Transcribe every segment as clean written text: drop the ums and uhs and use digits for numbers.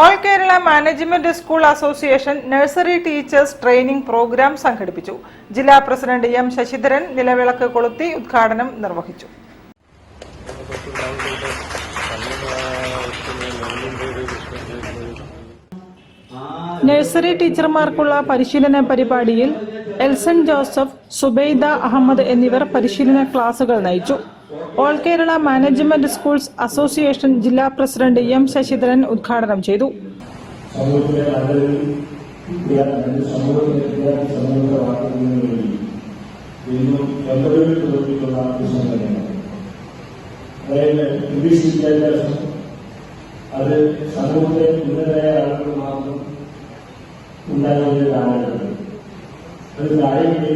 All Kerala management school association nursery teachers training programme സംഘടിപ്പിച്ചു. ജില്ലാ president M Sasidharan നിലവിളക്ക് കൊളുത്തി ഉദ്ഘാടനം നിർവഹിച്ചു. നഴ്സറി ടീച്ചർമാർക്കുള്ള പരിശീലന പരിപാടിയിൽ എൽസൺ ജോസഫ്, സുബൈദ അഹമ്മദ് എന്നിവർ പരിശീലന ക്ലാസുകൾ നയിച്ചു. All Kerala management schools association ജില്ലാ പ്രസിഡന്റ് എം ശശിധരൻ ഉദ്ഘാടനം ചെയ്തു. അത് സമൂഹത്തെ ഉന്നതരായ ആളുകൾ മാത്രം ഉണ്ടാകുന്ന കാലഘട്ടത്തിൽ അത് താഴേക്ക്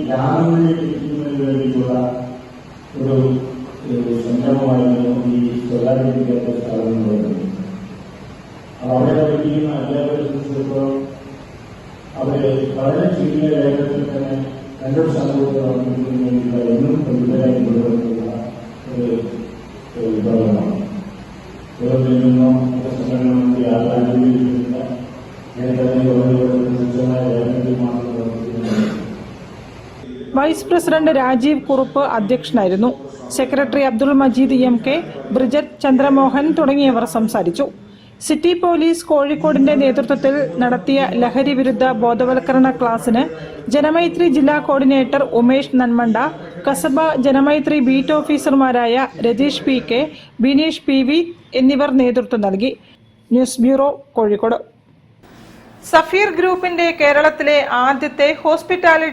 ഗ്രാമങ്ങളിലേക്ക് എത്തിക്കുന്നതിന് വേണ്ടിയിട്ടുള്ള ഒരു സംരംഭമായിരുന്നു ഈ സ്വകാര്യ വിദ്യാഭ്യാസ സ്ഥാപനം പറയുന്നത്. അവിടെ പഠിക്കുന്ന അധ്യാപകരെ സംബന്ധിച്ചിടത്തോളം അവര് വളരെ ചുരുങ്ങിയ വേഗത്തിൽ തന്നെ നല്ലൊരു സമൂഹത്തെ വർദ്ധിക്കുന്നതിന് വേണ്ടിയിട്ടുള്ള എന്നും പ്രതിഫലമായി കൊണ്ടുവന്നിട്ടുള്ള ഒരു വിഭാഗമാണ്. കേരളത്തിൽ നിന്നോ സംഘടനകൾക്ക് യാതൊരുമില്ല. വൈസ് പ്രസിഡന്റ് രാജീവ് കുറുപ്പ് അധ്യക്ഷനായിരുന്നു. Secretary Abdul Majeed MK, Bridget, Chandramohan തുടങ്ങിയവർ സംസാരിച്ചു. സിറ്റി പോലീസ് കോഴിക്കോടിന്റെ നേതൃത്വത്തിൽ നടത്തിയ ലഹരി വിരുദ്ധ ബോധവൽക്കരണ ക്ലാസിന് ജനമൈത്രി ജില്ലാ കോർഡിനേറ്റർ ഉമേഷ് നന്മണ്ട, കസബ ജനമൈത്രി ബീറ്റ് ഓഫീസർമാരായ രതീഷ് PK, ബിനീഷ് PV എന്നിവർ നേതൃത്വം നൽകി. News bureau, Kozhikode. സഫീർ ഗ്രൂപ്പിന്റെ കേരളത്തിലെ ആദ്യത്തെ ഹോസ്പിറ്റാലിറ്റി